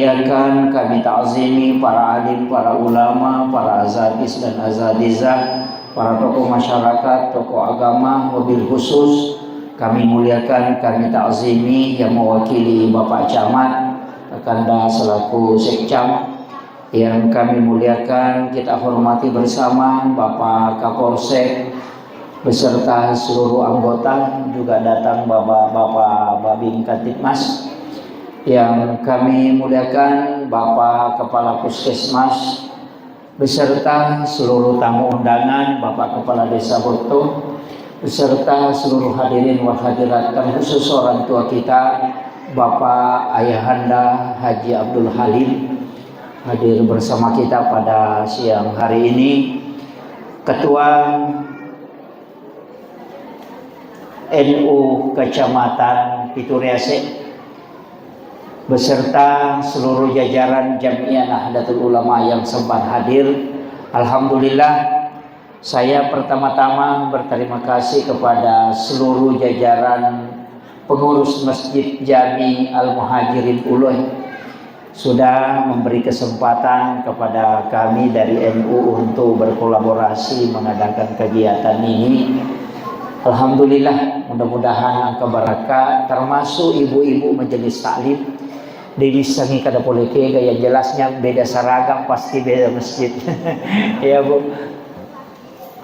Muliakan kami ta'zimi para alim, para ulama, para azadis dan azadizah, para tokoh masyarakat, tokoh agama, wabil khusus kami muliakan, kami ta'zimi yang mewakili Bapak Camat Akanda selaku Sekcam, yang kami muliakan, kita hormati bersama Bapak Kapolsek beserta seluruh anggota, juga datang Bapak Babin Kantipmas. Yang kami muliakan Bapak Kepala Puskesmas beserta seluruh tamu undangan, Bapak Kepala Desa Boto beserta seluruh hadirin wal hadirat, terkhusus orang tua kita Bapak Ayahanda Haji Abdul Halim hadir bersama kita pada siang hari ini. Ketua NU Kecamatan Pituriase beserta seluruh jajaran Jamiah Nahdlatul Ulama yang sempat hadir. Alhamdulillah, saya pertama-tama berterima kasih kepada seluruh jajaran pengurus Masjid Jami Al-Muhajirin Uluh sudah memberi kesempatan kepada kami dari NU untuk berkolaborasi mengadakan kegiatan ini. Alhamdulillah, mudah-mudahan angka barakah, termasuk ibu-ibu majelis taklim Dewi sangi kada boleh ke yang jelasnya beda seragam pasti beda masjid. Ya Bu,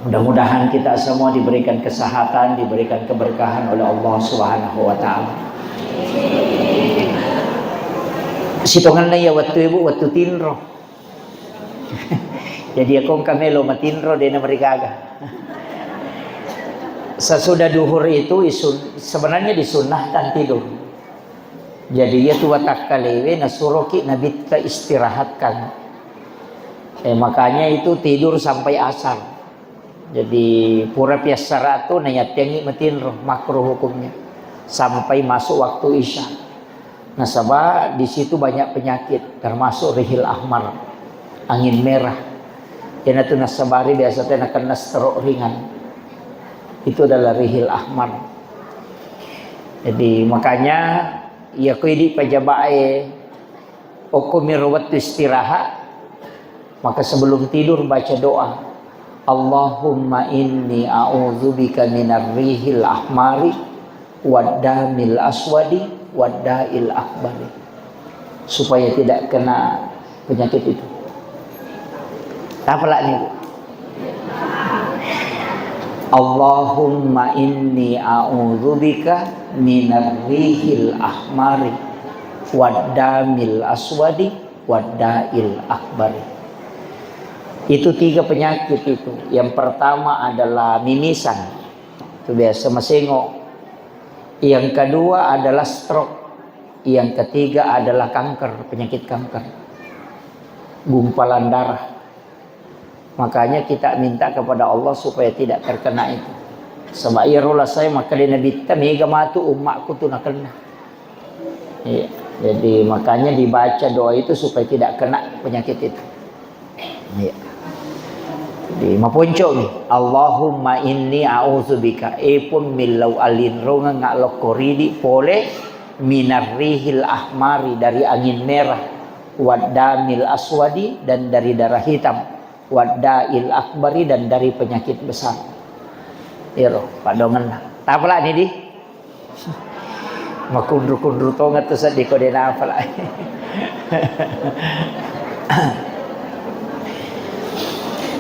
mudah-mudahan kita semua diberikan kesehatan, diberikan keberkahan oleh Allah Subhanahu wa taala. Sitongan na ya waktu ibu waktu tinro. Jadi aku kamelo matinro dena mereka. Sesudah duhur itu sebenarnya disunahkan tidur. Jadi ya tua tak kalewe nasuroki nabi kita istirahatkan. Makanya itu tidur sampai asar. Jadi pura piasara tu nayat yang matinro makruh hukumnya sampai masuk waktu isya. Nah sebab di situ banyak penyakit termasuk rihil ahmar, angin merah. Karena itu nasabari biasanya kena stroke ringan. Itu adalah rihil ahmar. Jadi makanya ya kuidi pajabae okumir waktu istirahat, maka sebelum tidur baca doa, Allahumma inni a'udzubika minar rihil ahmari waddamil aswadi waddail akbari, supaya tidak kena penyakit itu. Apalah nih Bu? Allahumma inni a'udzubika minar rihil ahmari waddamil aswadi waddail akbari. Itu 3 penyakit itu. Yang pertama adalah mimisan, itu biasa mesengo. Yang kedua adalah stroke. Yang ketiga adalah kanker, penyakit kanker, gumpalan darah. Makanya kita minta kepada Allah supaya tidak terkena itu. Sebab ya rola saya maka dia Nabi mega matu umatku tuh nak kena. Ya, jadi makanya dibaca doa itu supaya tidak kena penyakit itu. Ya. Jadi mapunco nih, Allahumma inni a'udzubika epun millau alin ronga ngak koridi pole minar rihil ahmari dari angin merah, waddamil aswadi dan dari darah hitam, waddail akbari dan dari penyakit besar. Iro padongan tapala ni di makundru-kundru tonga tu sa di ko dina apala.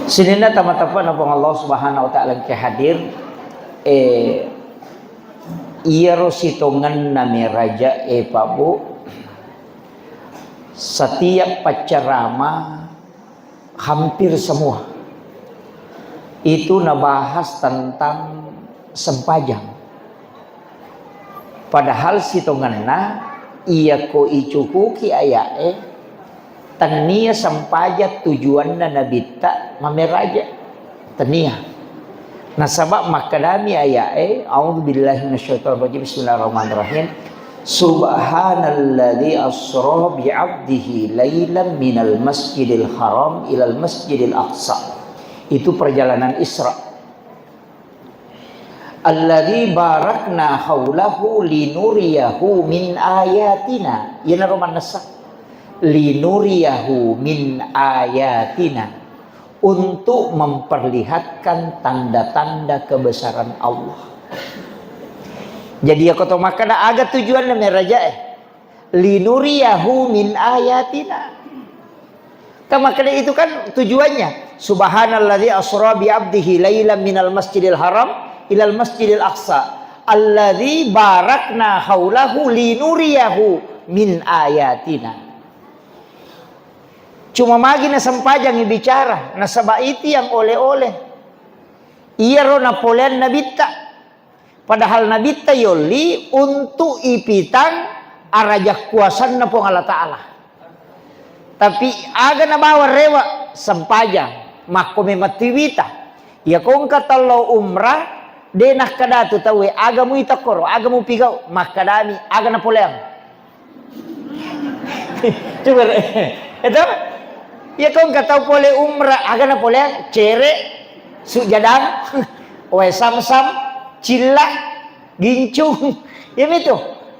Sinina tamatapa na pong Allah Subhanahu wa taala ke hadir iro sitongan na meraja Pak Bu, setiap pacarama hampir semua itu nabahas tentang sempajang. Padahal sitonganna iya ko icukuki ayae tania sempajat tujuanna nabita mameraja tania. Nah sabab makadami ayae a'udzubillahi minasyaitonir rajim bismillahirrahmanirrahim. Subhanalladzi asra bi'abdihi lailan minal masjidil haram ilal masjidil aqsa. Itu perjalanan Isra. Alladzi barakna haulahu linuriyahu min ayatina. Yana roman nasa. linuriyahu min ayatina, untuk memperlihatkan tanda-tanda kebesaran Allah. Jadi aku tahu makna agak tujuan raja linuriyahu min ayatina. Makna itu kan tujuannya. Subhanalladzi asra bi 'abdihi lailan minal masjidil haram ilal masjidil aqsa alladzi barakna haulahu linuriyahu min ayatina. Cuma magi na sampajang bicara na sabaiti yang oleh-oleh. Iya ro Napoleon nabita. Padahal nabita yoli untuk ipitang arajak kuasan na pong Allah Ta'ala. Tapi aga na bawa rewa sampajang makome matiwita. Ya kung katalo umrah denah kadatu tawe aga mo itakoro, aga mo pigaw makadami aga Napoleon. Coba itu ya kung kataw pole umrah aga Napoleon cere sujadang oe sam-sam cilla gincung ya itu.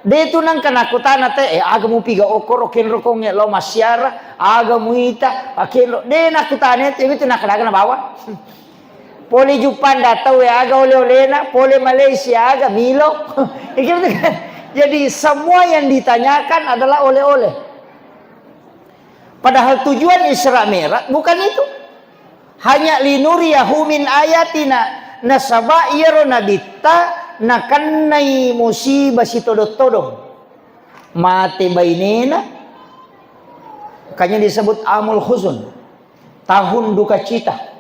Dito nang kanakutan nate aga mo piga okor kenro kong lo masyara aga mo ita akenro de nakutan itu nakadaga na bawa. Poli Jupan dataw aga ole-ole na poli Malaysia aga Milo. Jadi semua yang ditanyakan adalah oleh-oleh. Padahal tujuan Isra Mi'raj bukan itu. Hanya linuriyahu min ayatina nasaba iyaro nabita nakanai musibah si todong-todong mati bainena, makanya disebut amul huzun, tahun duka cita.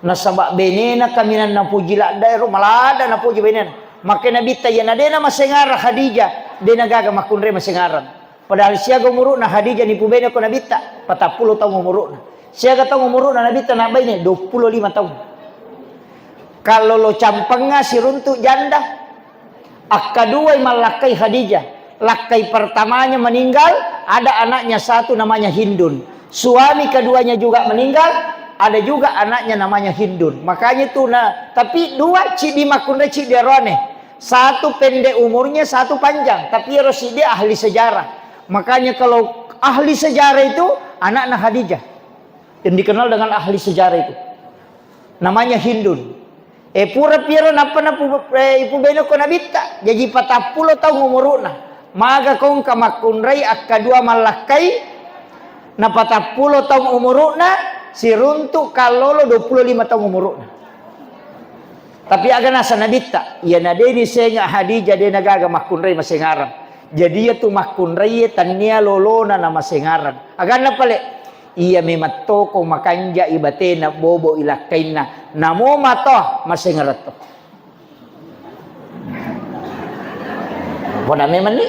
Nasaba benena kaminan na pujila dairo malada na puji benena, makanya nabita yana dena masengara Khadijah dena gaga makunre masengaran. Padahal siaga umuru na Khadijah ni pubena ko nabita 40 tahun umuru na, siaga tahun umuru na nabita na baine 25 tahun. Kalau lo campengnya si runtuk janda, kedua malakai Khadijah. Lakai pertamanya meninggal, ada anaknya satu namanya Hindun. Suami keduanya juga meninggal, ada juga anaknya namanya Hindun. Makanya itu tapi dua cidi makunde cidi rone. Satu pendek umurnya, satu panjang. Tapi Rosidi ahli sejarah. Makanya kalau ahli sejarah itu anaknya Khadijah. Yang dikenal dengan ahli sejarah itu. Namanya Hindun. Pura pira napa na ipu beno ko nabita jadi 40 tahun umuruna maga kong kamakunray akadua malakai na 40 tahun umuruna si runtu kalolo 25 tahun umuruna. Tapi aga nasa nabita ya na dedi senga Khadijah de nagaga makunray masengaran. Jadi ya tu makunray tania lolona na masengaran. Aga na pale iya memato ko makanja ibate na bobo ilakain na namo mato masengarat to. Bona memang ni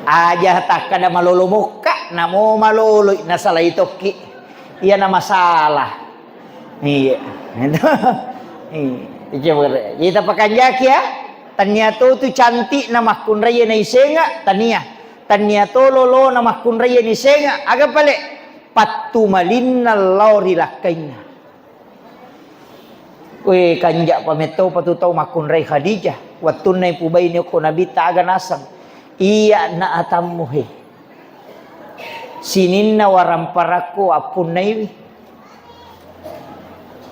aja tak kada malolo muka namo malolo na salah itu ki iya na masalah. Iya. Iya. Kita pakanja ya tania to tu cantik na makunray na isenga tania to lolo na makunray ni senga aga pale patu malinna lauri lakaina. We kanjak pameto patutaw makunray Khadijah watunay pubay niyo ko nabita aga nasang iya na atamuhe sinin na waramparaku apunay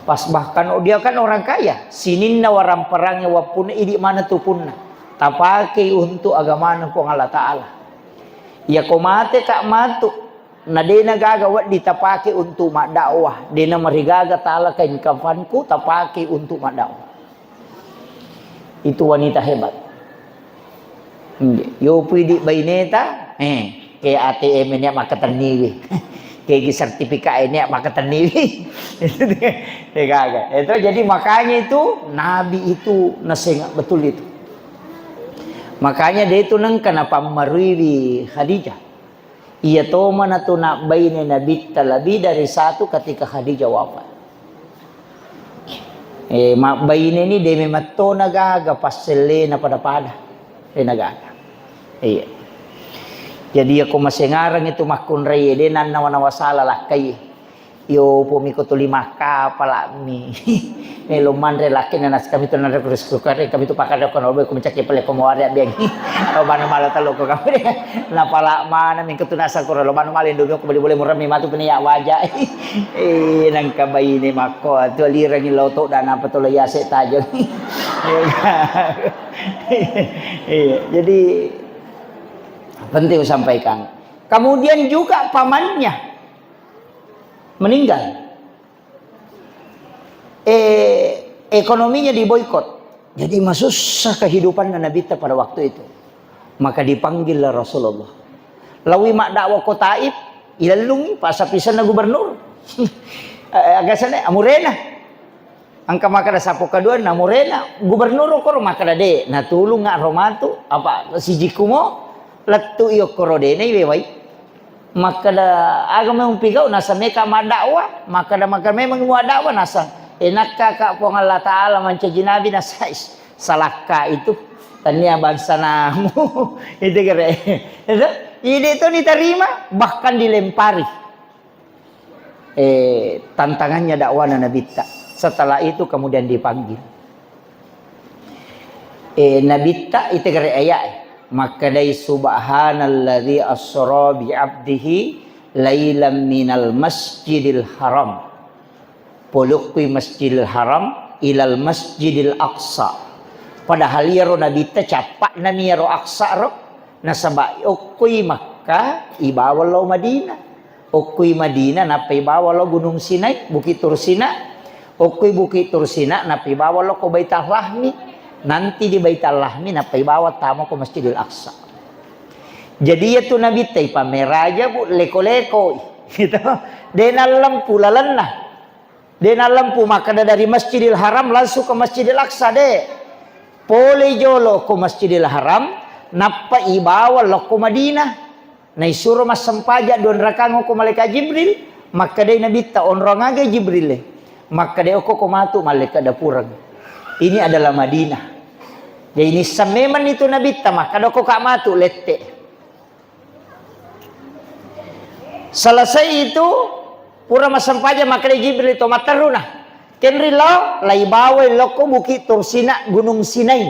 pas bahkan dia kan orang kaya sinin na waramparangnya wapunay idi mana tupunna tapake untuk agama ng Allah Ta'ala ya komate kak matu na di nagagawa di tapake untuk makdakwah di na marigaga tala kain kafanku tapake untuk makdakwah. Itu wanita hebat. Yo pwede baineta kay ATM niya makataniwi kay sertifikat niya makataniwi. Itu jadi makanya itu nabi itu nasenga betul itu. Makanya dia itu nang kenapa marui Khadijah. Ia toma na to na bayi nabita lebih dari satu ketika Khadijah wafat. Bayi ini demi mato nagaga pasele na pada nagaga. Iya. Jadi aku masih ngarang itu makunray de nan nawasala lah kay. Yo po mi ko to 5K pala mi. Melo man relaki na nas kami to na kurus kare kami to pakada ko no ko mencaki pala ko mawari biang. O bano mala talo ko kami. Na pala mana min ketunasa ko lo bano malin dugo ko boleh murami matu peniya wajah. Nang kabay ni mako to lirang iloto dan apa to yase tajong. Jadi penting sampaikan. Kemudian juga pamannya meninggal. Ekonominya diboikot. Jadi susah kehidupan Nabi pada waktu itu. Maka dipanggillah Rasulullah. Lawi mak dakwah ko Taif, ilalungi pasapisan na gubernur. Agak sana amurena. Angka maka da sapo kadua na amurena, gubernur ko maka da de natulung nga romatu apa si jikumo lattu iyo korode ne wewai. Maka da agama mong pigaw nasa meka madakwa maka da maka memang madakwa nasa enak ka po Allah Ta'ala manca jinabi nasa salaka itu tanya bangsa namu itu kira ide itu diterima bahkan dilempari tantangannya dakwah Nabi ta. Setelah itu kemudian dipanggil Nabi ta itu kira ayat maka dari subhanalladzi asra bi 'abdihi lailam minal masjidil haram pulukui masjidil haram ilal masjidil aqsa padahal ya ro nabi ta capak na mi ro aqsa ro nasaba ukui Makkah ibawa lo Madinah ukui Madinah na ibawa lo gunung Sinai bukit Tursina ukui bukit Tursina na ibawa lo ko Baitul Lahmi nanti di Baitul Lahmi napai bawa tamu ke Masjidil Aqsa. Jadi itu Nabi teh pameraja bu leko-leko gitu. Dena lampu lalanna. Dena lampu maka dari Masjidil Haram langsung ke Masjidil Aqsa de. Pole jolo ke Masjidil Haram napa ibawa lo ke Madinah. Nai suruh mas sempaja don rakango ko malaikat Jibril maka de Nabi ta onrong aga Jibril. Maka de ko matu malaikat dapurang. Ini adalah Madinah. Jadi ini sememan itu Nabi tamah kada ko matu lette. Selesai itu pura masampaja maka Jibril itu mataruna. Kenri lo lai bawa loko bukit Tursina gunung Sinai.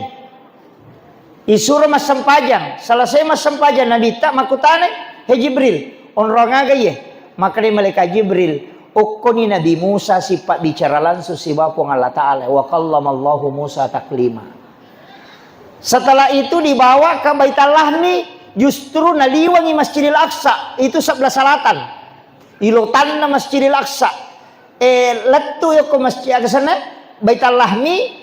Isura masampajang. Selesai masampajang Nabi tak makutane he Jibril onrongaga ye. Maka malaikat Jibril ukuni Nabi Musa sifat bicara langsung si bapung Allah Ta'ala wa kallamallahu Musa taklima. Setelah itu dibawa ke Baitul Lahmi justru naliwangi Masjidil Aqsa itu sebelah selatan ilotan na Masjidil Aqsa letu yo ke masjid ke sana Baitul Lahmi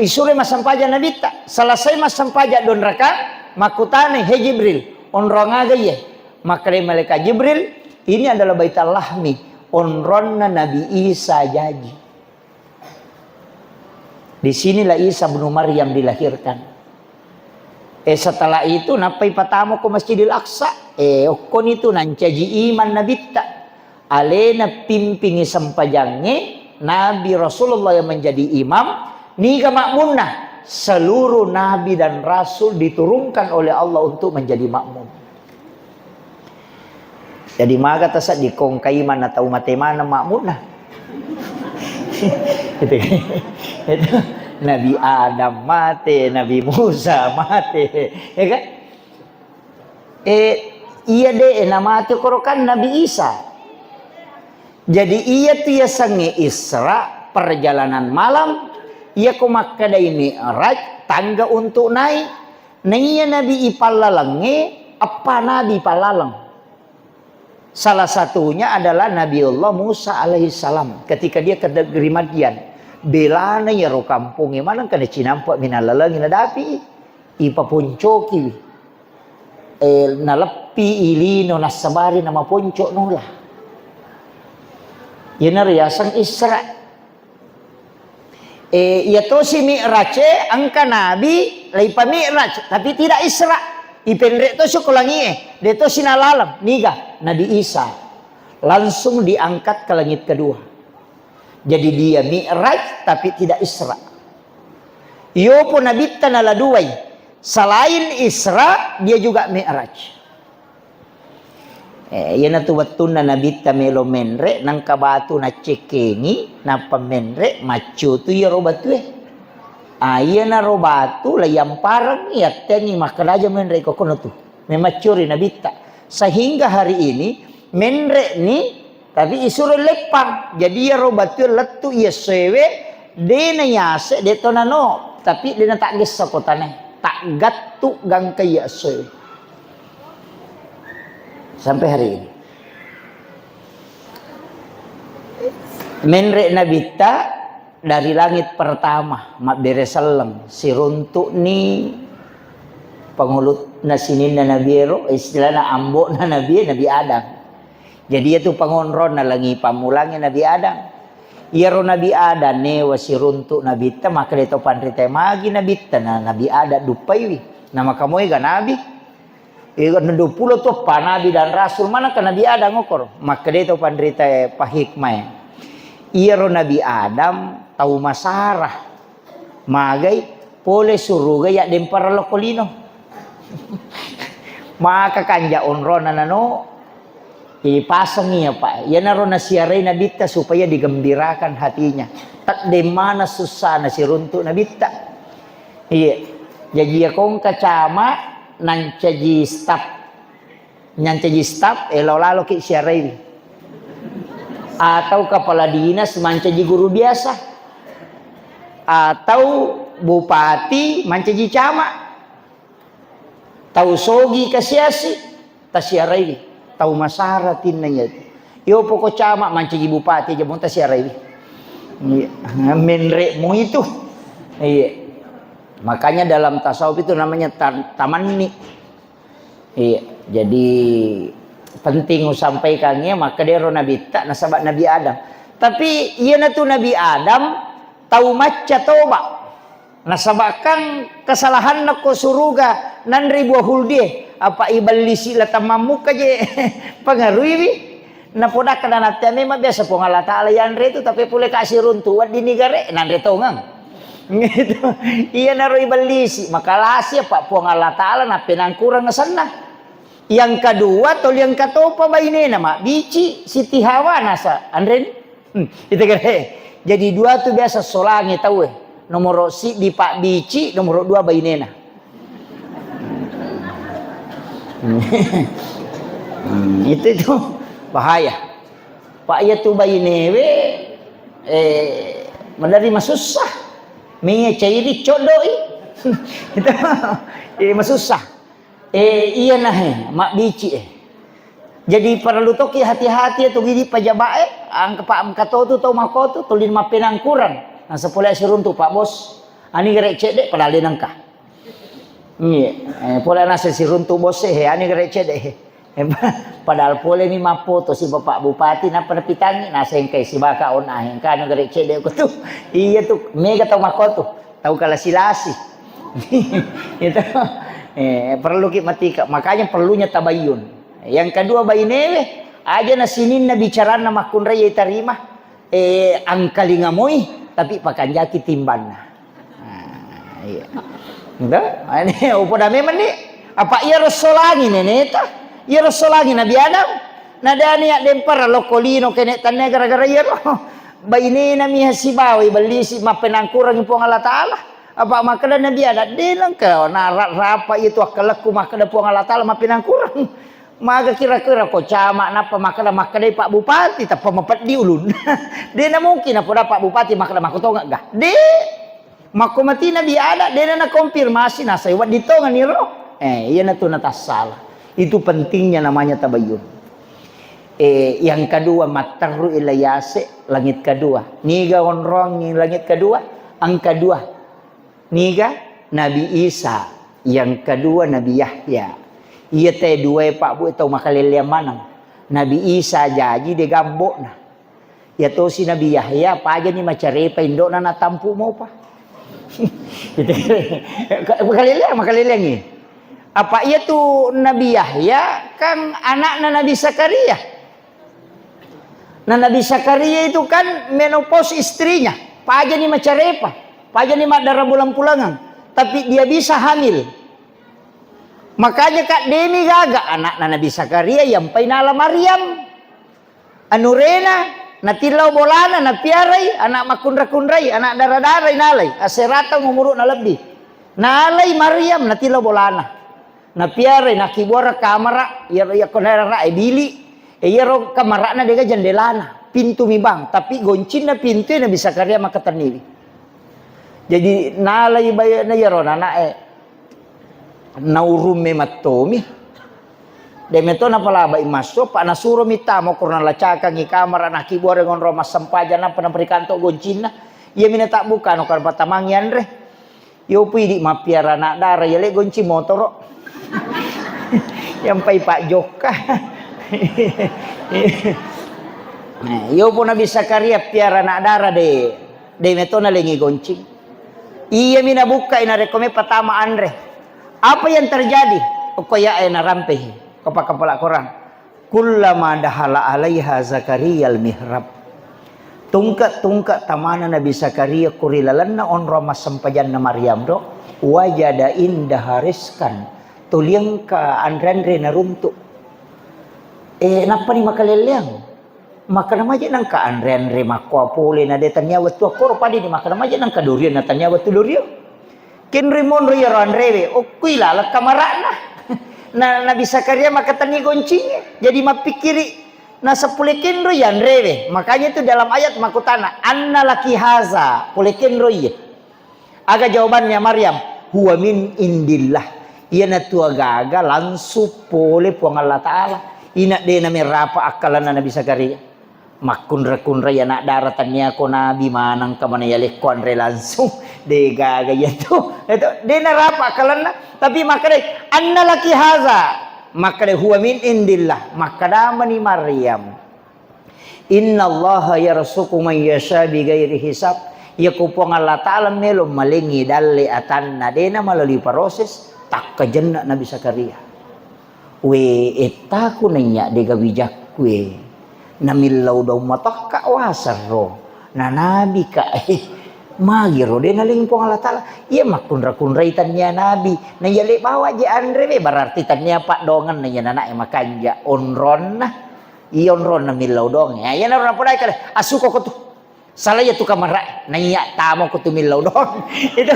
isure masampaja Nabi ta selesai masampaja don raka makutane he Jibril onrongaga ye maka malaikat Jibril ini adalah Baitul Lahmi onronna Nabi Isa jadi. Di sinilah Isa bin Maryam dilahirkan. Setelah itu napai patamu ke Masjidil Aqsa. Okon itu nancaji iman Nabi ta. Alena pimpingi sampajangnya Nabi Rasulullah yang menjadi imam. Niga makmunah. Seluruh Nabi dan Rasul diturunkan oleh Allah untuk menjadi makmum. Jadi maga tasa di kongkaiman atau matemana makmunah. Itu Nabi Adam mati, Nabi Musa mati, ya kan? Iya deh, nama itu korokan Nabi Isa. Jadi iya tuh ya sange Isra perjalanan malam, iya ko makadai Mi'raj tangga untuk naik. Naiya Nabi ipalalange apa Nabi palalang? Salah satunya adalah Nabiullah Musa alaihissalam ketika dia ke negeri Madian. Belana ya ro kampung mana kana cinampak minalalang nadapi ipa poncoki nalepi ilino nasabari nama ponco nola yana riasang Isra ya to si Mi'raj angka nabi lai pa Mi'raj tapi tidak Isra ipendre to syukulangi de to sinalalam niga Nabi Isa langsung diangkat ke langit kedua. Jadi dia Mi'raj tapi tidak Isra. Iyo pun Nabi tanala duai. Selain Isra dia juga Mi'raj. Yan na tuwatun na nabita melo menre nang kabato na cekengi na pamenre macho tu ya robatu Ayan na robato layang parang iat ni makalaja menre ko kono tu memacuri nabita sehingga hari ini menre ni tapi isure lepang jadi ya robatu letu ya sewe de na yase de tonano tapi de na tagis sa kotane tak gattu gang kaya sewe sampai hari ini. Menre nabita dari langit pertama mak beresalem si runtuk ni pengulut na sinin na nabiero istilah na ambo na nabi Adam. Jadi itu pengonron na langi pamulangi Nabi Adam. Iyaro Nabi Adam ne wasi runtuk nabita maka dito panrite magi nabita na Nabi Adam dupai nama kamoy ga nabi. Ikan 20 tuh panabi dan rasul mana kan Nabi Adam ngokor maka dia tu pandrita pahikmah iya ro Nabi Adam tahu masarah magai pole suruga ya dempara lokolino maka kanja onron nano ipasang ya pak ya naro nasiarai nabita supaya digembirakan hatinya tak de mana susah nasi runtuk nabita iya jadi ya kong kacama nan caji staf lalo ki siarai atau kepala dinas mancaji guru biasa atau bupati mancaji camat tahu sogi kasiasi tasiarai tahu masaratin nanya yo pokok camat mancaji bupati aja mun tasiarai menre mu itu iya. Makanya dalam tasawuf itu namanya tamanni. Iya, jadi penting sampaikannya maka dia Nabi tak nasabak Nabi Adam. Tapi iya na tu Nabi Adam tahu maca toba. Nasabakan kesalahan nak ko suruga nan ribu huldi apa ibalisi la tamamuka je pengaruhi na poda kana natame ma biasa po ngala taala yan retu tapi pule kasih runtuan di negara nan retongang. Gitu. Iya naro ibalisi makalasi Pak Puang Allah Ta'ala na pinangkurang na sana. Yang kedua tol yang katopa ba ini nama bici Siti Hawa nasa andren itu kere. Jadi dua tuh biasa solangi tahu nomor si di Pak bici nomor 2 ba inena. Itu bahaya. Pak ya tuh ba inewe menerima susah. Minge cairi codoi itu masusah iya nah mak bici jadi perlu toki hati-hati tu gidi pajabae ang pak amkato tu tau makotu tulin mapenang kurang nah sepole suruntu pak bos ani gerek cedek padahal nangka iya pole nase siruntu bos ani gerek cedek padahal pole mi mapoto si bapak bupati na penepitangi na sengkai si baka on aheng kan gerek cedek ko tu iya tu mega tau makoto tahu kala silasi itu perlu kita matika makanya perlunya tabayun yang kedua bainewe aja na sinin na bicara na makun raya tarima angkali ngamoy tapi pakanjaki timban iya enggak ini upo dame man ni apa iya rasulani neneta iya rasulani Nabi Adam nadani ya dempar lokolino kene tanne gara-gara iya baini na mi hasibawi balisi mapenangkurang ipo Allah Ta'ala apa makada Nabi Adam dilang ka na rapa itu akalaku makada po Allah Ta'ala mapenangkurang maga kira-kira ko cama napa makada Pak Bupati tapa mapat di ulun di na mungkin apa Pak Bupati makada makutonga gah di makumati Nabi Adam di na konfirmasi na saywat dito nga niro iya na to natasala. Itu pentingnya namanya tabayun. Yang kedua mataru ilayase langit kedua. Niga onrong langit kedua. Ang kedua niga Nabi Isa. Yang kedua Nabi Yahya. Iya teh dua pak bu itu makalilya manang. Nabi Isa jaji de gambo na. Ya to si Nabi Yahya pa aja ni macare pa indo na natampu mo pa. Makalilya ni. Apa ia tuh Nabi Yahya kan anak Nabi Zakaria. Nah Nabi Zakaria itu kan menopause istrinya. Pak aja nih macarepa. Pak aja nih darah bulan pulangan. Tapi dia bisa hamil. Makanya Kak Demi gaga anak na Nabi Zakaria yang painala Maryam. Anurena natilaw bolana na piaray anak makundra-kundray anak daradaray nalay aserata ngumuro na labdi. Nalay Maryam natilaw bolana. Na piaray nakibora kamera ya konera bili. Iyaro kamera na dega jandelana. Pintu mibang tapi goncin na pintu na Nabi Zakaria makatanili. Jadi nalay bayo na yaro na naurume matomi demeto na palaba imaso pa nasuro mitamo kurang lacaka ngi kamera nakibore ngon roma sampaja na panamprikanto goncina iya minata buka no karba tamangyan re yo pidi mapiara na dara yele gonci motoro yang pai Pak Joka yo pun Nabi Zakaria piara na dara de meto na lengi gonci iya mina buka ina rekome patama andre. Apa yang terjadi? Kaya ay narampehi kapala Quran. Kullama dahala alaiha Zakaria al-mihrab. Tungkat tamana Nabi Zakaria kurilalan na onro masampajan na Maryam do. Wajada indah hariskan. Tuliang ka andrendre na runtuk. Napa ni makaliliang? Maka namaja nang ka andrendre makwa pole na detanya watu akor padi ni maka namaja nang ka durian na tanya watu durian. Kinrimon ro yaran rewe okuila la kamarana na Nabi Zakaria makatani goncinya jadi mapikiri na sepulekin ro yan rewe makanya itu dalam ayat makutana anna laki haza pulekin ro ye aga jawabannya Maryam huwa min indillah iya na tua gaga langsung pole puang Allah Ta'ala ina de na mirapa akalan na Nabi Zakaria makundra-kundra ya nak daratannya ko Nabi manang kamana yalek konre langsung de gaga itu de narapa kalana tapi makade anna laki haza makade huwa min indillah makada mani Maryam innallaha yarzuqu man yasha bighairi hisab yakupong Allah Ta'ala melo malingi dalle atanna de na melalui proses tak kajenna Nabi Zakaria we etaku nanya de gawijak we namilaw daw matak ka wasarro na nabi ka magiro de naling po Allah Ta'ala iya makundra-kundray tanya nabi na yali bawa je andre be berarti tanya pak dongan na yan anak makanja onron na ionron na milaw dong ya yan na po dai kale asuko ko to salaya tu kamera nanya tamo ko to milaw dong itu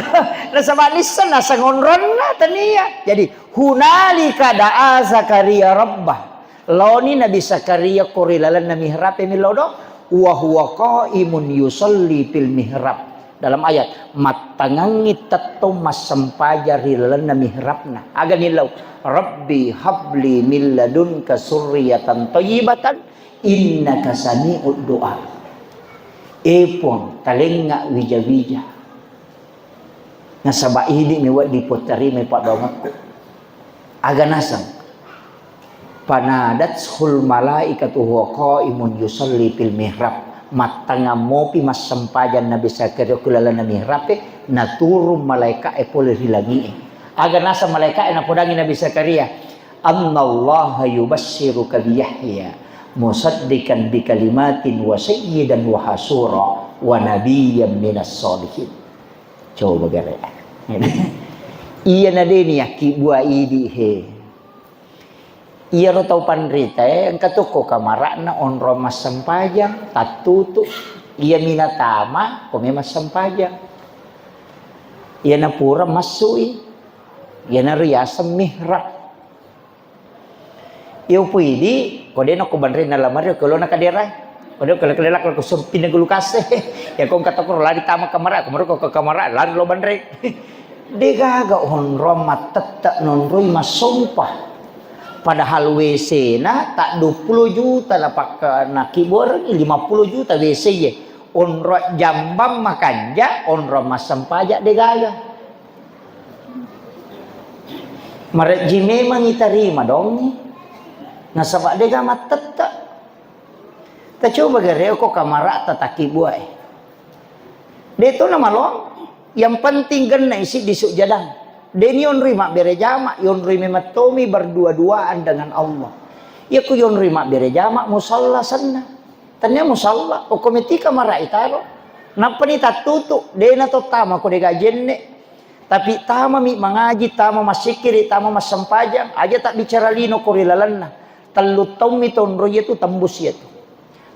nasa manisan nasa ngonron na tania jadi hunalika da'a Zakaria rabbah Loni Nabi Zakaria kurilalan na mihrab milodo wa huwa qaimun yusalli fil mihrab dalam ayat matangangit tatto masampajarilalan na mihrabna aga nilaw rabbi habli min ladunka surriyatan thayyibatan innaka sami'ud du'a epon talenga wija-wija nasabaidi miwa diputari me padongatku aga nasang panadatul malaikatu huwa qaimun yusalli fil mihrab matanga mopi mas sampajan Nabi Zakaria kulala na mihrab naturum malaika pole hilangi aga nasa malaika na podangi Nabi Zakaria annallaha yubassiruka bi Yahya musaddiqan bi kalimatin wa sayyidan wa hasura wa nabiyyan minas sholihin coba gare iya na deni aki bua idi he iya ro tau panrita ang katuko kamara na onro mas sampajang tatutu iya minatama kome mas sampajang iya na pura masui iya na riyasam mihrab iyo pwede kode na kubanrin na lamar kalau na kadiray kode kalak ko sumpin na gulukas ya kung katako lari tama kamara kumaro ko kamara lari lo banrin de gaga onro matata nonroy masumpah padahal WC na tak 20 juta na pak nakibor 50 juta WC ye onro jambam makanja onro masampaja de gaya mare jime mangitarima dong nasaba de ga matata ta coba gare ko kamara tataki buai de to na malong yang penting gana isi disuk jadang deni yon rima bere jama yon rima matomi berdua-duaan dengan Allah ya ku yon rima bere jama musalla sanna tanya musalla o komiti kamara itaro napa ni tatutu dena to tama ko de gajenne Tapi tama mi mangaji, tama masikiri, tama masempajang, aja tak bicara lino kurilalanna. Talut taum mi tonro itu tembus itu.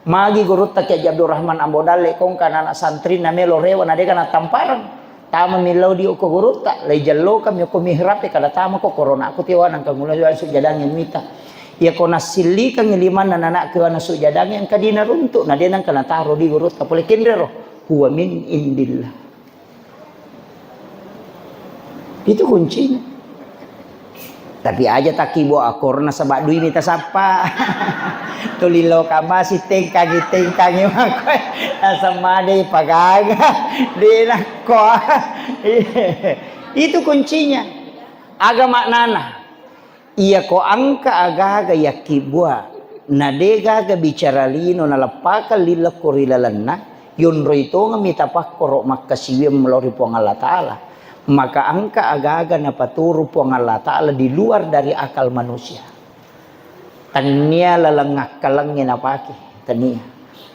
Magi guru tak Haji Abdurrahman Ambodale kong kana santri na melo rewa na de kana tamparan. Tama mi lau di ko guru tak lay jallo kam yo ko mihrap kada tama ko corona aku tiwanan kang mula su jadangin mita. Ya ko nasili kang liman na nanak ke na su jadangin kadina runtuk na denang kana taro di guru tak pole kindero huwa min indillah. Itu kuncinya. Tapi aja tak kibo akorna sabak dui minta sapa. Tulilo kama si tengkang mako sama de pagaga de nako. Itu kuncinya. Agama nana. Iya ko angka agaga ya kibwa. Nadega ga bicara lino na lapaka lila korilalanna. Yunro itu ngamita pakoro makasiwim melori po Allah Ta'ala. Maka angka aga-aga na paturo po ang Allah Ta'ala di luar dari akal manusia. Tania lalangak kalang napaki. Tania.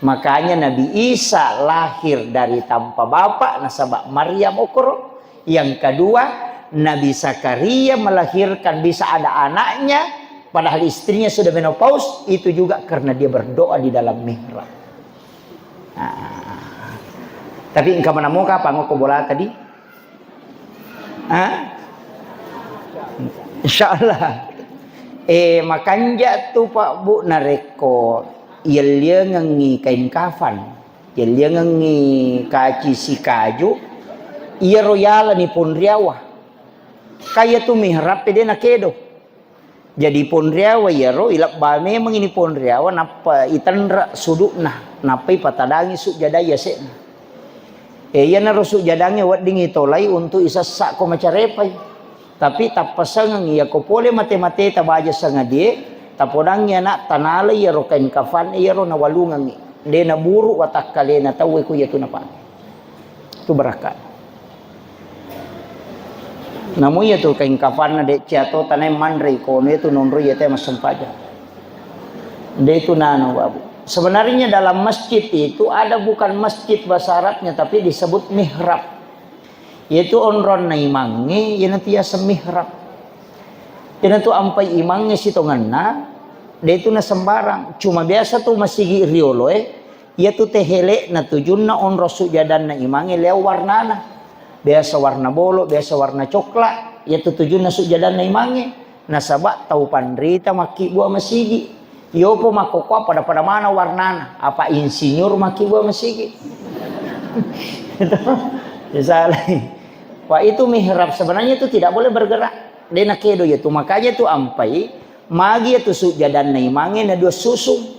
Makanya Nabi Isa lahir dari tanpa bapak nasabak Maryam okoro. Yang kedua, Nabi Zakaria melahirkan bisa ada anaknya padahal istrinya sudah menopause, itu juga karena dia berdoa di dalam mihrab. Tapi engkau menemukan apa ngoko bola tadi? Insyaallah. Makanya tu Pak Bu nareko ilia ngangi kain kafan, ilia ngangi kaci si kaju, iya royala ni pun riawa. Kaya tu mihrab pede nakedo. Jadi pun riawa ya ro ilap ba memang ini pun riawa napa itanra sudukna, napai patadangi su jadaya sekna. Iya na rusuk jadangnya wat dingi tolai untuk isasak ko macarepay. Tapi tapasang iya ko pole mate-mate tabaja sanga die, tapodangnya nak tanala iya ro kain kafan iya ro na walungang de na buru watak kale na tawe ko iya tu na pa. Tu berakat. Namu iya tu kain kafan na de ciato tanay mandre ko ne tu nonro iya te masempaja. De tu nano babu. Sebenarnya dalam masjid itu ada bukan masjid bahasa Arabnya tapi disebut mihrab. Yaitu onron na imangi yana tiasa mihrab. Yana tu ampai imangi sitonganna dia itu na sembarang. Cuma biasa tu masigi riolo ia tu tehele na tujunna onro sujadan na imangi leo warnana. Biasa warna bolo, biasa warna coklat. Ia tu tujunna sujadan na imangi. Nasabak tau pandrita maki buah masigi. Yopo makokwa pada mana warnana? Apa insinyur maki buah masigi? Itu salah. Wah itu mihrab sebenarnya itu tidak boleh bergerak. Dena kedo itu makanya itu ampai magi itu sujadan naimange na dua susung.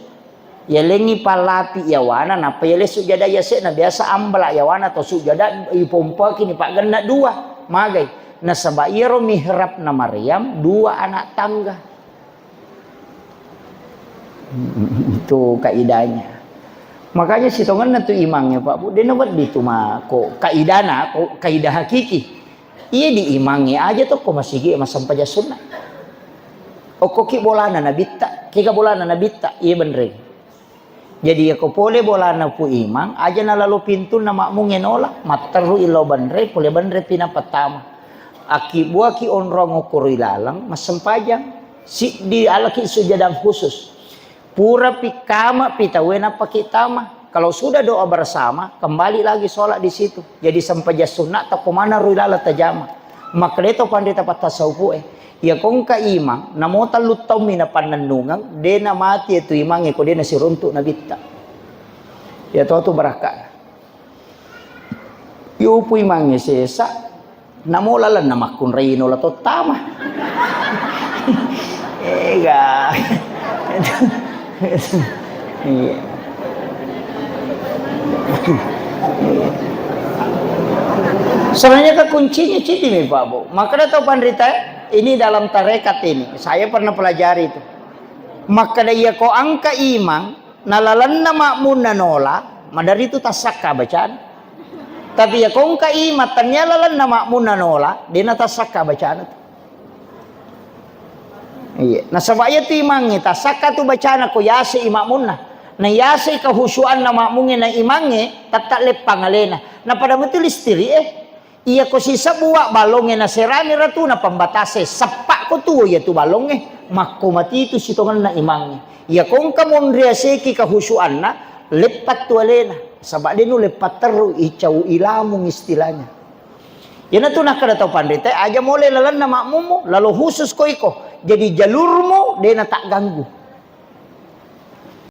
Ya lengi palapi yawana napa yale sujada yase na biasa ambala yawana atau sujada ipompa kini pak ganda dua magai. Na sabayero mihrab na Maryam dua anak tangga. Itu kaidahnya. Makanya sitongan na tu imangnya Pak Bu, dia buat di tu mah ko kaidana, ko kaidah hakiki. Iya di imangnya aja tuh ko masigi mas sampaja sunnah. O ko ki bolana na bitta, ki ka bolana na bitta, iya bener. Jadi ya ko pole bolana pu imang, aja na lalu pintu na makmung enola, mataru ilo bener, pole bener pina pertama. Aki buah ki onrong ukuri lalang, mas sampajang, si di alaki sujadang khusus. Pura pikama pitawena pakitama. Kalau sudah doa bersama, kembali lagi sholat di situ. Jadi sampai sunat tak kemana ruilala tajama. Maka itu pandai tapat tasawuf ya kong ka imang namo talutaw mina pananungang de na mati itu imang ko de na siruntuk na bitta. Ya to baraka. Yo pu imang sesa namo lalan na makun reino la to tama. Ega. Iya. Sebenarnya kuncinya citi nih Pak Bu. Makanya tahu pandrita ini dalam tarekat ini saya pernah pelajari itu. Maka dia ko angka imang nalalanna makmun nanola, madari itu tasakka bacaan. Tapi ya ko angka imat tanyalalanna makmun nanola, dia tasakka bacaan. Iya. Nah sebaya tu imangnya tasaka tu bacana ko yase imamunna. Na yase kahusuan na makmungnya na imangnya tatak lepang alena. Na pada betul istiri Iya ko si sabua balonge na serani ratu na pambatase sapak ko tu ya tu balonge makko mati tu sitongan na imangnya. Iya kong kamon riaseki kahusuan na lepat tu alena sabak denu lepat teru icau ilamung istilahnya. Yan na tu nak kada tau pandai aja mole lalan na makmumu lalu khusus ko iko jadi jalurmu dia na tak ganggu.